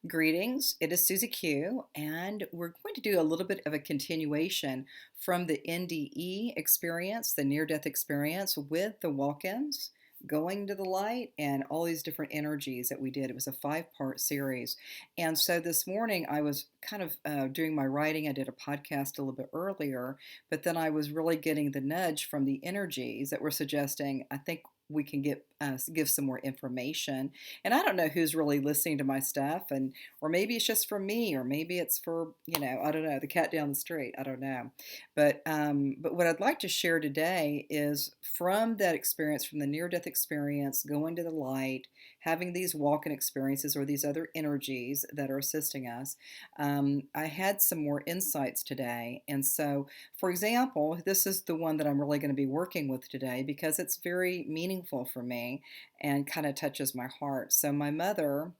Greetings, it is Susie Q, and we're going to do a little bit of a continuation from the NDE experience, the near death experience, with the walk ins, going to the light, and all these different energies that we did. It was a 5-part series. And so this morning I was kind of doing my writing. I did a podcast a little bit earlier, but then I was really getting the nudge from the energies that were suggesting, I think we can give some more information. And I don't know who's really listening to my stuff, and or maybe it's just for me, or maybe it's for, I don't know, the cat down the street. I don't know, but what I'd like to share today is from that experience, from the near-death experience, going to the light, having these walk-in experiences or these other energies that are assisting us. I had some more insights today, and so, for example, this is the one that I'm really going to be working with today because it's very meaningful for me and kind of touches my heart. So my mother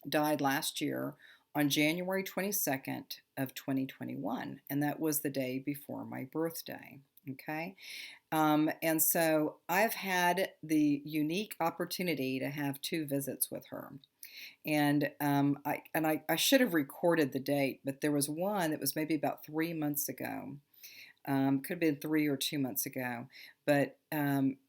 died last year on January 22nd of 2021, and that was the day before my birthday. Okay. And so I've had the unique opportunity to have 2 visits with her. And I should have recorded the date, but there was one that was maybe about 3 months ago. Could have been 3 or 2 months ago, but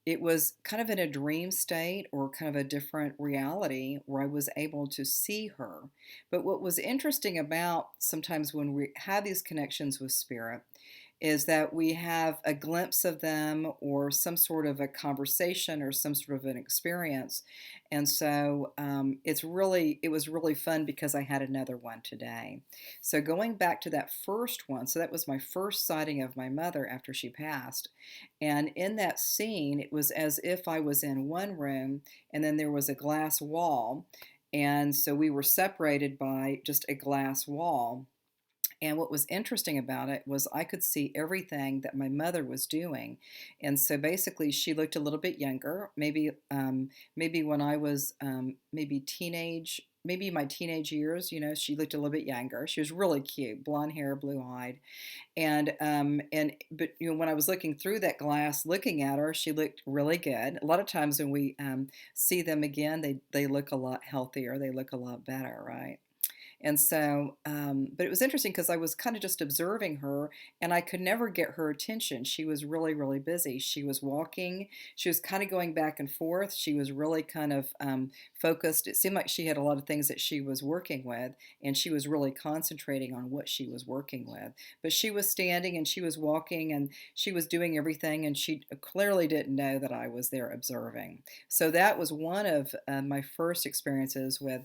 it was kind of in a dream state or kind of a different reality where I was able to see her. But what was interesting about sometimes when we have these connections with spirit is that we have a glimpse of them or some sort of a conversation or some sort of an experience. And so it was really fun because I had another one today. So going back to that first one, so that was my first sighting of my mother after she passed. And in that scene, it was as if I was in one room and then there was a glass wall. And so we were separated by just a glass wall. And what was interesting about it was I could see everything that my mother was doing. And so basically, she looked a little bit younger, maybe when I was maybe my teenage years, she looked a little bit younger. She was really cute, blonde hair, blue eyed. But when I was looking through that glass, looking at her, she looked really good. A lot of times when we see them again, they look a lot healthier, they look a lot better, right? And so, but it was interesting because I was kind of just observing her and I could never get her attention. She was really, really busy. She was walking, she was kind of going back and forth. She was really kind of focused. It seemed like she had a lot of things that she was working with, and she was really concentrating on what she was working with. But she was standing and she was walking and she was doing everything, and she clearly didn't know that I was there observing. So that was one of my first experiences with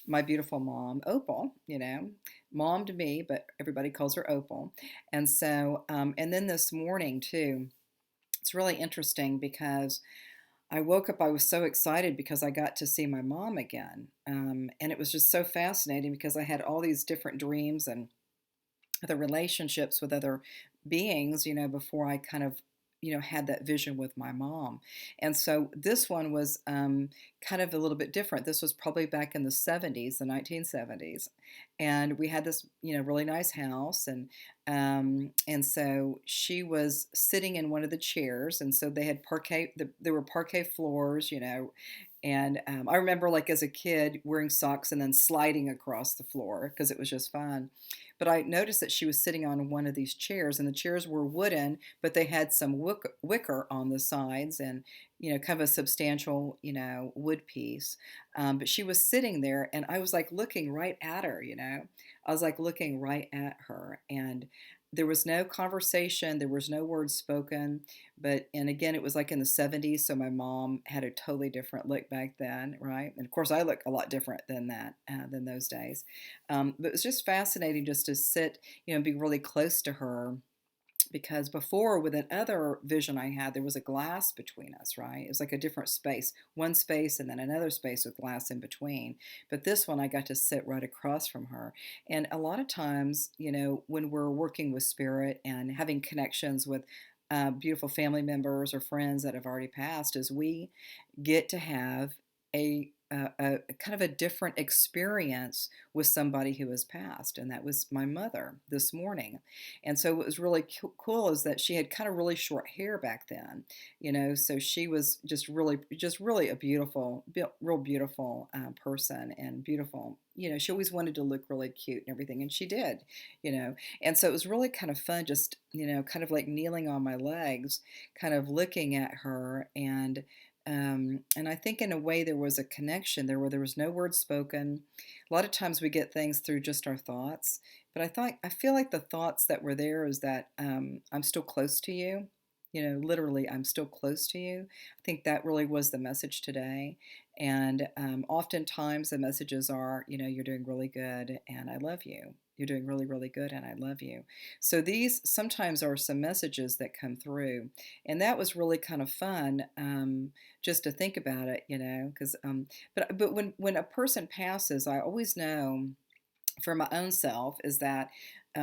my beautiful mom, Opal, mom to me, but everybody calls her Opal. And so, and then this morning too, it's really interesting because I woke up, I was so excited because I got to see my mom again. And it was just so fascinating because I had all these different dreams and the relationships with other beings, before I kind of, had that vision with my mom. And so this one was kind of a little bit different. This was probably back in the 70s, the 1970s. And we had this, really nice house. And so she was sitting in one of the chairs. And so they had parquet, there were parquet floors, and I remember, like, as a kid, wearing socks and then sliding across the floor because it was just fun. But I noticed that she was sitting on one of these chairs, and the chairs were wooden, but they had some wicker on the sides and, kind of a substantial, wood piece. But she was sitting there, and I was like looking right at her, I was like looking right at her. And there was no conversation, there was no words spoken. And again, it was like in the 70s, so my mom had a totally different look back then, right? And of course, I look a lot different than that, than those days. But it was just fascinating just to sit, be really close to her, because before, with another vision I had, there was a glass between us, right? It was like a different space, one space and then another space with glass in between. But this one, I got to sit right across from her. And a lot of times, when we're working with spirit and having connections with beautiful family members or friends that have already passed, is we get to have a a kind of a different experience with somebody who has passed, and that was my mother this morning. And so what was really cool is that she had kind of really short hair back then, so she was just really a real beautiful person, and beautiful. She always wanted to look really cute and everything, and she did, you know. And so it was really kind of fun, just kind of like kneeling on my legs, kind of looking at her, and I think in a way there was a connection there where there was no words spoken. A lot of times we get things through just our thoughts, but I feel like the thoughts that were there is that I'm still close to you. Literally, I'm still close to you. I think that really was the message today. And oftentimes the messages are, you're doing really good and I love you. You're doing really, really good and I love you. So these sometimes are some messages that come through. And that was really kind of fun, just to think about it, because but when a person passes, I always know for my own self is that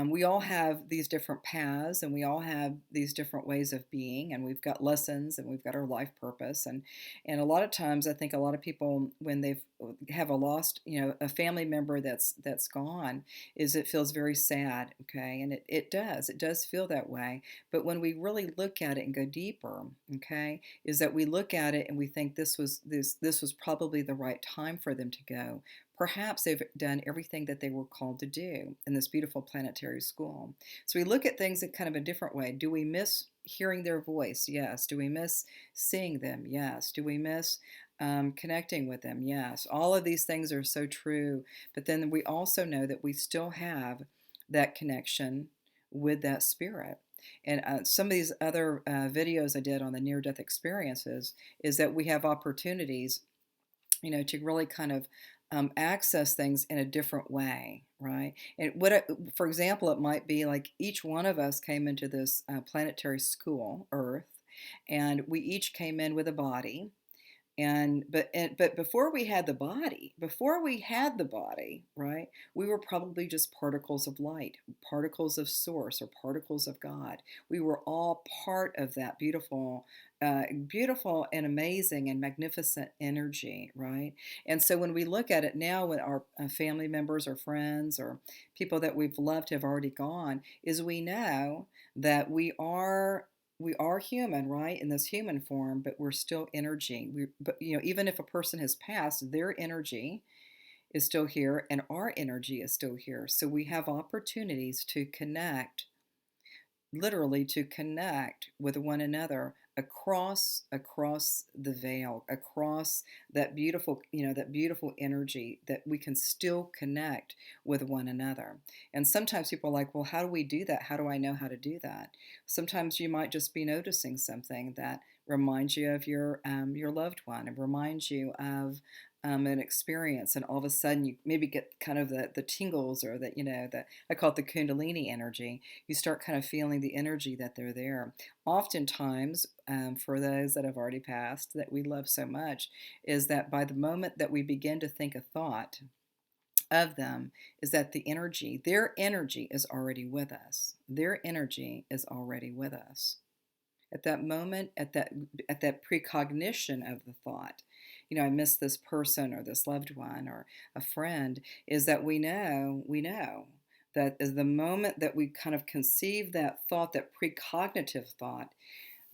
we all have these different paths, and we all have these different ways of being, and we've got lessons, and we've got our life purpose, and a lot of times I think a lot of people when they've have a lost, a family member that's gone, is it feels very sad. Okay, and it does feel that way. But when we really look at it and go deeper, okay, is that we look at it and we think this was probably the right time for them to go. Perhaps they've done everything that they were called to do in this beautiful planetary school. So we look at things in kind of a different way. Do we miss hearing their voice? Yes. Do we miss seeing them? Yes. Do we miss connecting with them? Yes. All of these things are so true. But then we also know that we still have that connection with that spirit. And some of these other videos I did on the near death experiences is that we have opportunities, to really kind of access things in a different way, right? And for example, it might be like each one of us came into this planetary school, Earth, and we each came in with a body, but before we had the body, right, we were probably just particles of light, particles of source, or particles of God. We were all part of that beautiful and amazing and magnificent energy, right? And so when we look at it now, when our family members or friends or people that we've loved have already gone, is we know that we are human, right, in this human form, but we're still energy. But even if a person has passed, their energy is still here, and our energy is still here. So we have opportunities to connect, literally to connect with one another across the veil, across that beautiful energy, that we can still connect with one another. And sometimes people are like, well, how do we do that? How do I know how to do that? Sometimes you might just be noticing something that reminds you of your loved one, and reminds you of an experience, and all of a sudden you maybe get kind of the tingles, or that I call it the kundalini energy. You start kind of feeling the energy that they're there. Oftentimes, for those that have already passed that we love so much, is that by the moment that we begin to think a thought of them, is that their energy is already with us. Their energy is already with us. At that moment, at that precognition of the thought, I miss this person or this loved one or a friend, is that we know that is the moment that we kind of conceive that thought, that precognitive thought,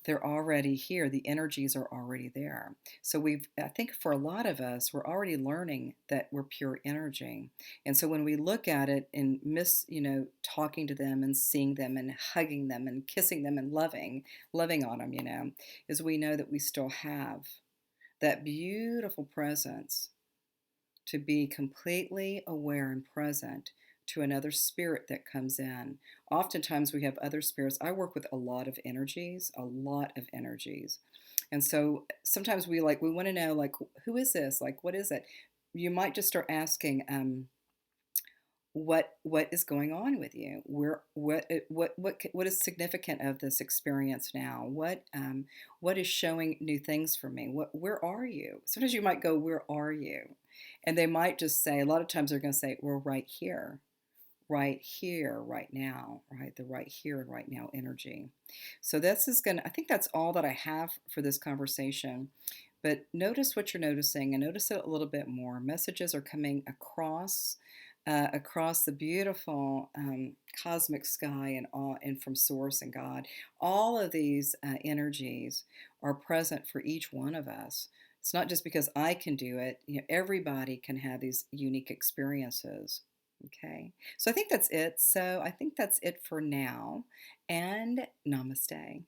they're already here. The energies are already there. So I think for a lot of us, we're already learning that we're pure energy. And so when we look at it and miss, talking to them and seeing them and hugging them and kissing them and loving on them, is we know that we still have that beautiful presence, to be completely aware and present to another spirit that comes in. Oftentimes we have other spirits. I work with a lot of energies, a lot of energies. And so sometimes we want to know, like, who is this? Like, what is it? You might just start asking, what is going on with you? What is significant of this experience now? What is showing new things for me? Where are you? Sometimes you might go, where are you? And they might just say, a lot of times they're going to say, we're right here, right now, right? The right here and right now energy. So this is I think that's all that I have for this conversation. But notice what you're noticing and notice it a little bit more. Messages are coming across the beautiful cosmic sky and all, and from Source and God. All of these energies are present for each one of us. It's not just because I can do it. You know, everybody can have these unique experiences. Okay, so I think that's it. So I think that's it for now. And namaste.